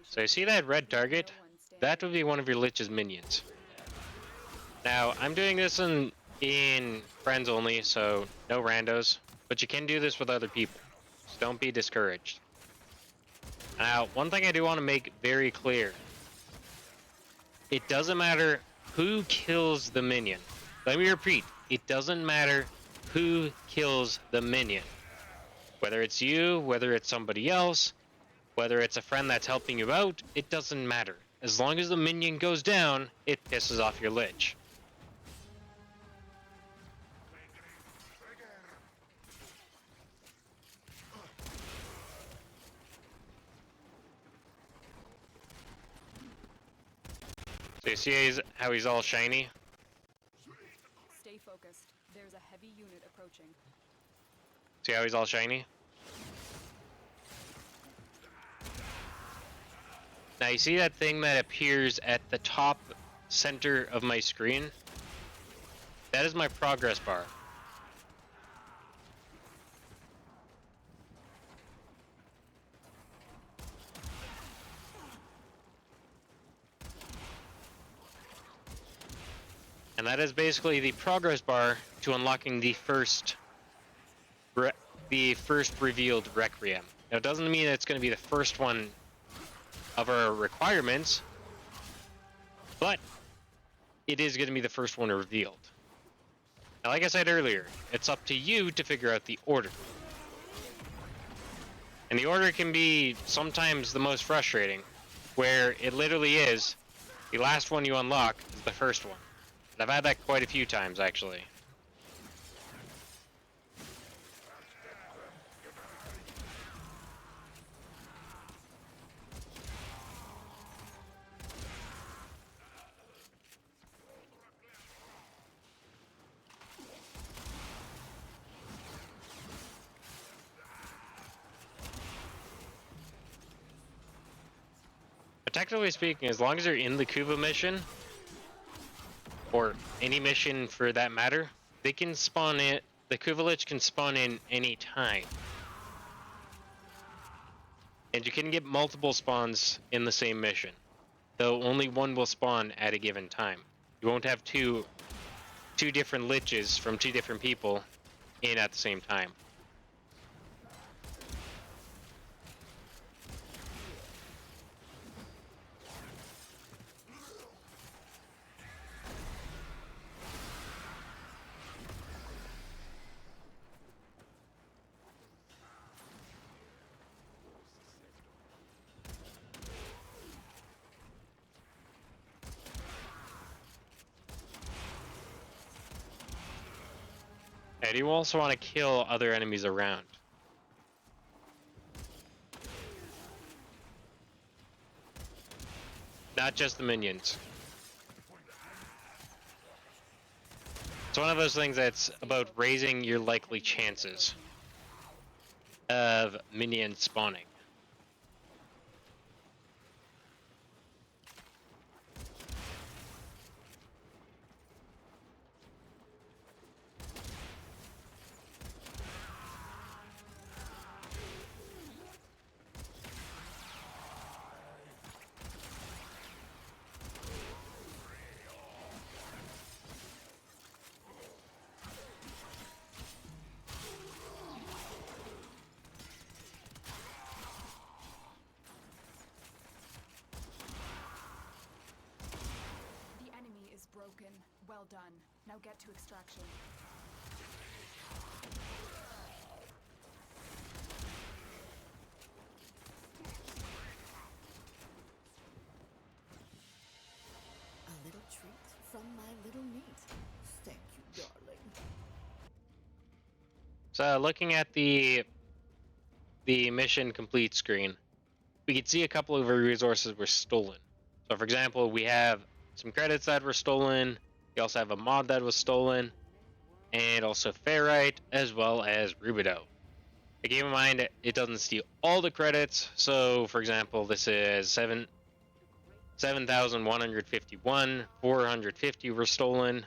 So you see that red target? That would be one of your Lich's minions. Now, I'm doing this in friends only, so no randos, but you can do this with other people, so don't be discouraged. Now, one thing I do want to make very clear, it doesn't matter who kills the minion. Let me repeat, it doesn't matter who kills the minion. Whether it's you, whether it's somebody else, whether it's a friend that's helping you out, it doesn't matter. As long as the minion goes down, it pisses off your Lich. So you see how he's all shiny? Stay focused. There's a heavy unit approaching. See how he's all shiny? Now you see that thing that appears at the top center of my screen? That is my progress bar. And that is basically the progress bar to unlocking the first revealed Requiem. Now it doesn't mean it's going to be the first one of our requirements, but it is going to be the first one revealed. Now, like I said earlier, it's up to you to figure out the order. And the order can be sometimes the most frustrating, where it literally is the last one you unlock is the first one. And I've had that quite a few times, actually. But technically speaking, as long as you're in the Kuva mission, or any mission for that matter, they can spawn in. The Kuva Lich can spawn in any time. And you can get multiple spawns in the same mission, though only one will spawn at a given time. You won't have two different Liches from two different people in at the same time. And you also want to kill other enemies around. Not just the minions. It's one of those things that's about raising your likely chances of minions spawning. Broken. Well done. Now get to extraction. A little treat from my little meat. Thank you, darling. So looking at the mission complete screen, we can see a couple of resources were stolen. So for example, we have some credits that were stolen. We also have a mod that was stolen, and also ferrite, as well as rubido. Keep in mind, it doesn't steal all the credits. So for example, this is 7,151, 450 were stolen.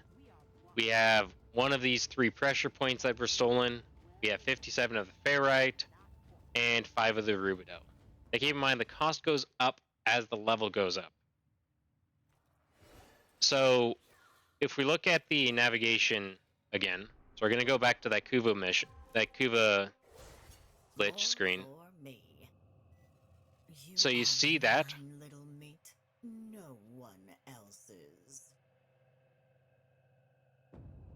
We have one of these 3 pressure points that were stolen. We have 57 of the ferrite, and 5 of the rubido. Now keep in mind the cost goes up as the level goes up. So if we look at the navigation again, so we're going to go back to that Kuva mission, that Kuva glitch screen. For me. So you are see that? mine, little meat. No one else's.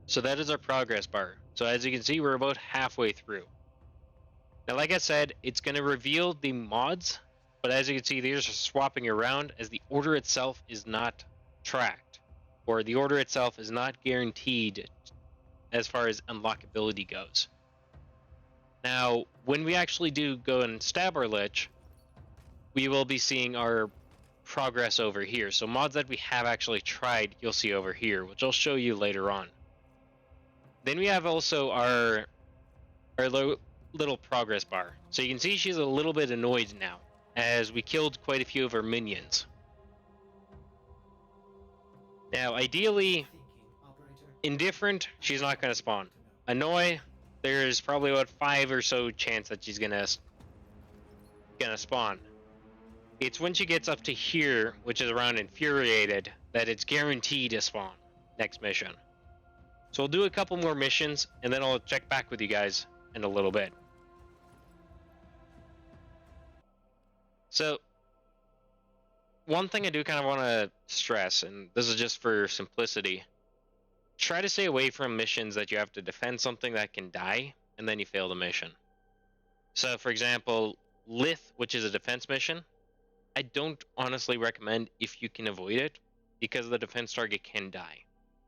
So that is our progress bar. So as you can see, we're about halfway through. Now, like I said, it's going to reveal the mods, but as you can see, these are swapping around as the order itself is not tracked, or the order itself is not guaranteed as far as unlockability goes. Now, when we actually do go and stab our Lich, we will be seeing our progress over here. So mods that we have actually tried, you'll see over here, which I'll show you later on. Then we have also our little progress bar. So you can see she's a little bit annoyed now, as we killed quite a few of her minions. Now, ideally, indifferent, she's not going to spawn. Annoy, there's probably about 5 or so chance that she's gonna spawn. It's when she gets up to here, which is around infuriated, that it's guaranteed to spawn next mission. So we'll do a couple more missions, and then I'll check back with you guys in a little bit. So, one thing I do kind of want to stress, and this is just for simplicity, try to stay away from missions that you have to defend something that can die, and then you fail the mission. So, for example, Lith, which is a defense mission, I don't honestly recommend if you can avoid it, because the defense target can die.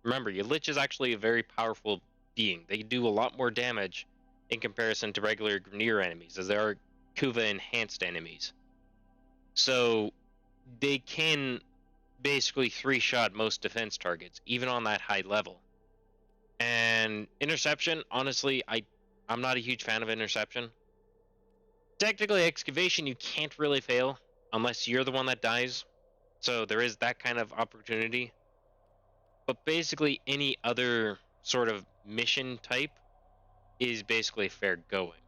Remember, your Lich is actually a very powerful being. They do a lot more damage in comparison to regular Grineer enemies, as they are Kuva enhanced enemies. So they can basically 3-shot most defense targets, even on that high level. And interception, honestly, I'm not a huge fan of interception. Technically, excavation you can't really fail unless you're the one that dies. So there is that kind of opportunity. But basically any other sort of mission type is basically fair going.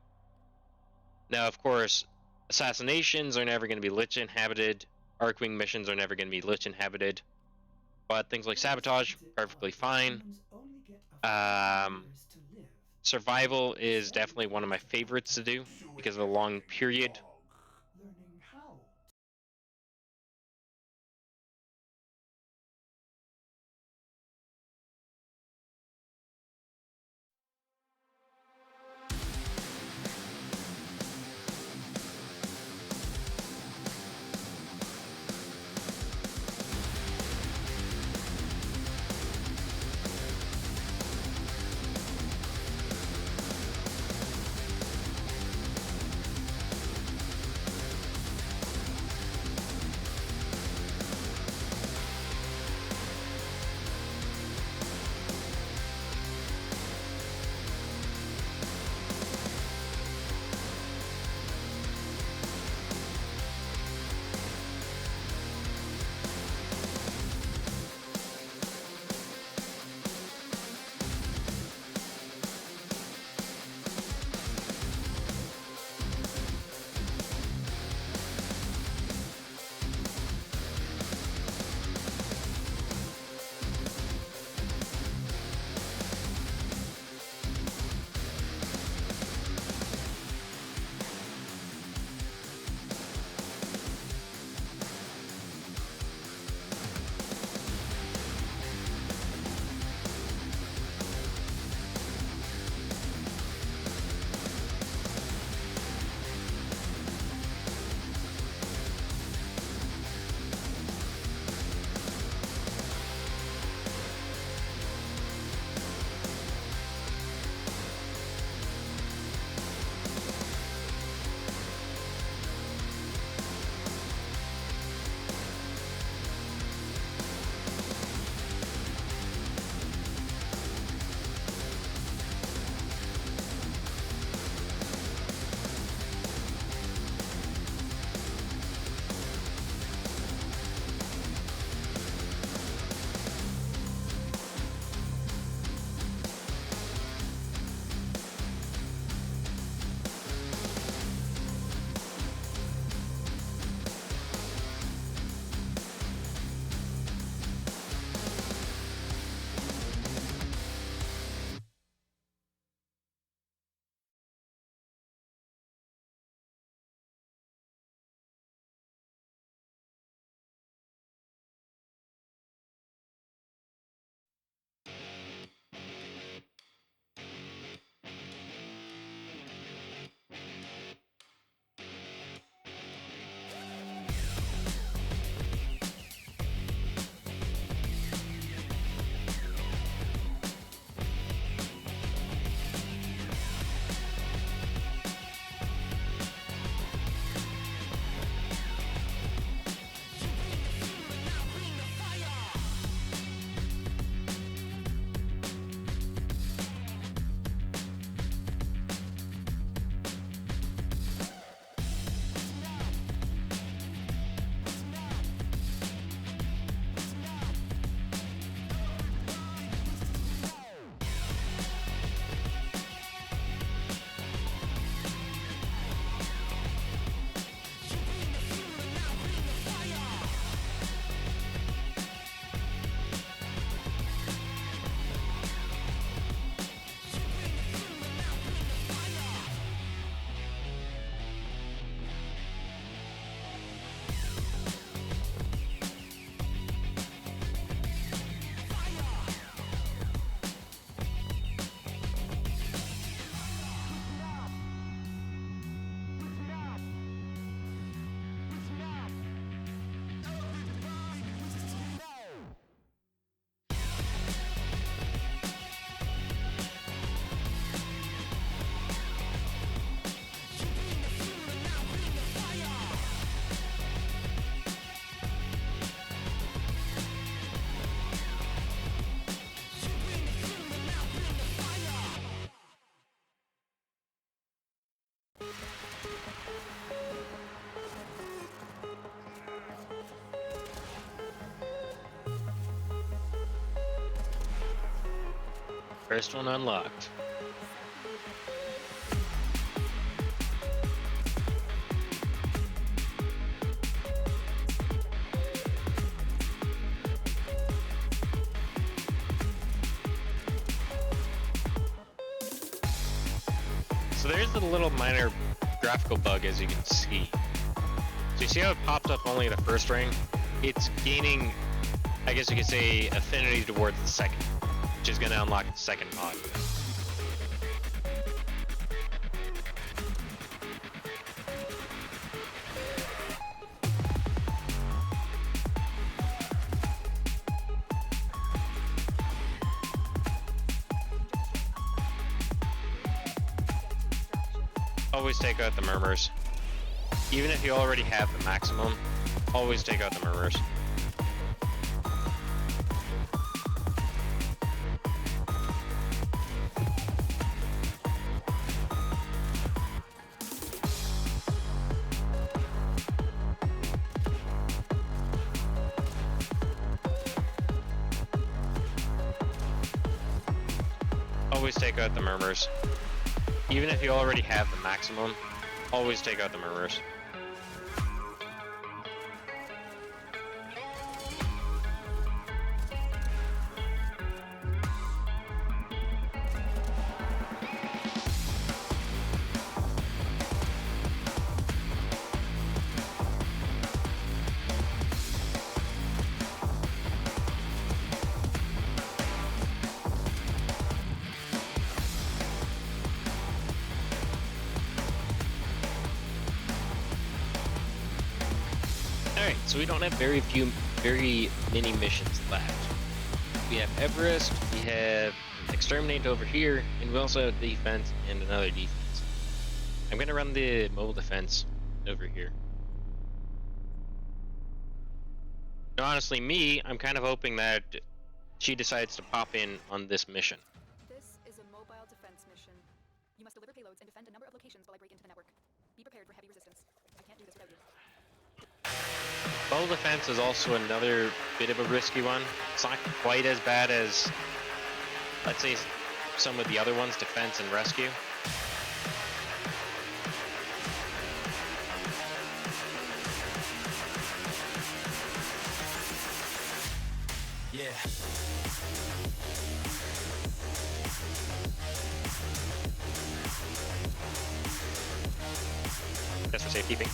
Now, of course, assassinations are never going to be Lich inhabited. Arcwing missions are never going to be Lich inhabited. But things like sabotage, perfectly fine. Survival is definitely one of my favorites to do because of the long period. First one unlocked. So there's a little minor graphical bug, as you can see. So you see how it popped up only the first ring? It's gaining, I guess you could say, affinity towards the second, which is going to unlock the second mod. Always take out the murmurs. Even if you already have the maximum, always take out the murmurs. Always take out the murmurs. Even if you already have the maximum, always take out the murmurs. Alright, so we don't have very many missions left. We have Everest, we have Exterminate over here, and we also have Defense and another Defense. I'm gonna run the mobile defense over here. Now, honestly, I'm kind of hoping that she decides to pop in on this mission. This is a mobile defense mission. You must deliver payloads and defend a number of locations while I break into the network. Be prepared for heavy resistance. I can't do this without you. Mobile defense is also another bit of a risky one. It's not quite as bad as, let's say, some of the other ones, defense and rescue. Yeah. Just for safekeeping.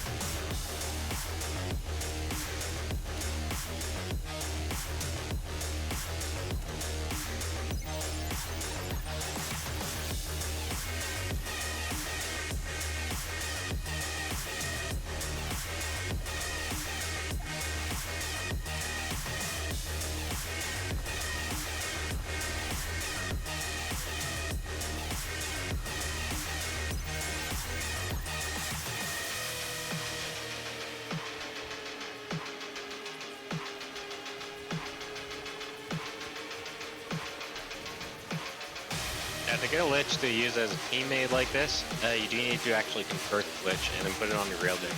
To get a lich to use as a teammate like this, you do need to actually convert the lich and then put it on your rail deck.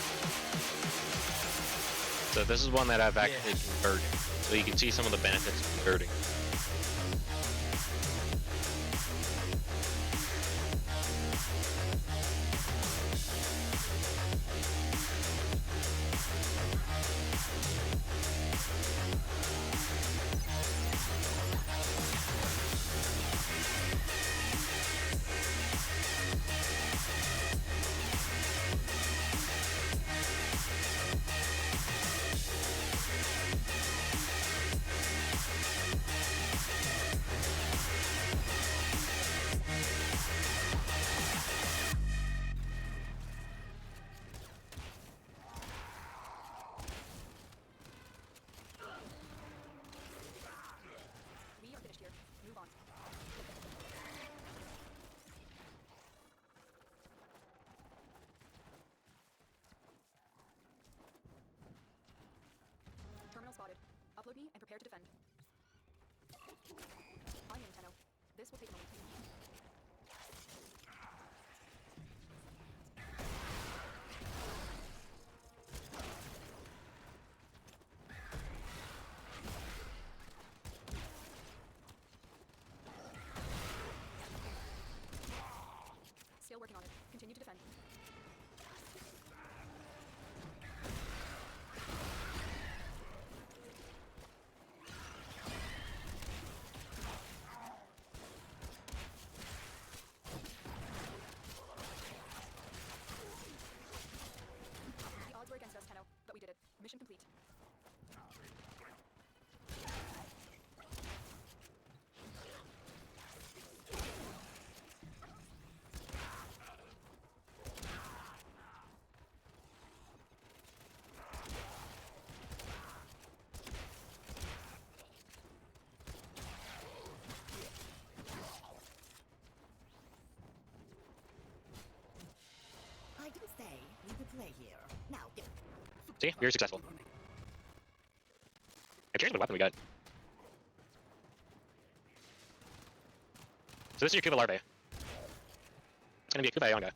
So this is one that I've actually converted, so you can see some of the benefits of converting. We are finished here. Move on. Terminal spotted. Upload me and prepare to defend. I'm in, Tenno. This will take a moment. Still working on it. Continue to defend. The odds were against us, Tenno, but we did it. Mission complete. I didn't say we could play here. Now, get See, very successful. I changed the weapon we got. So this is your Kuva larvae. It's gonna be a Kuva young guy.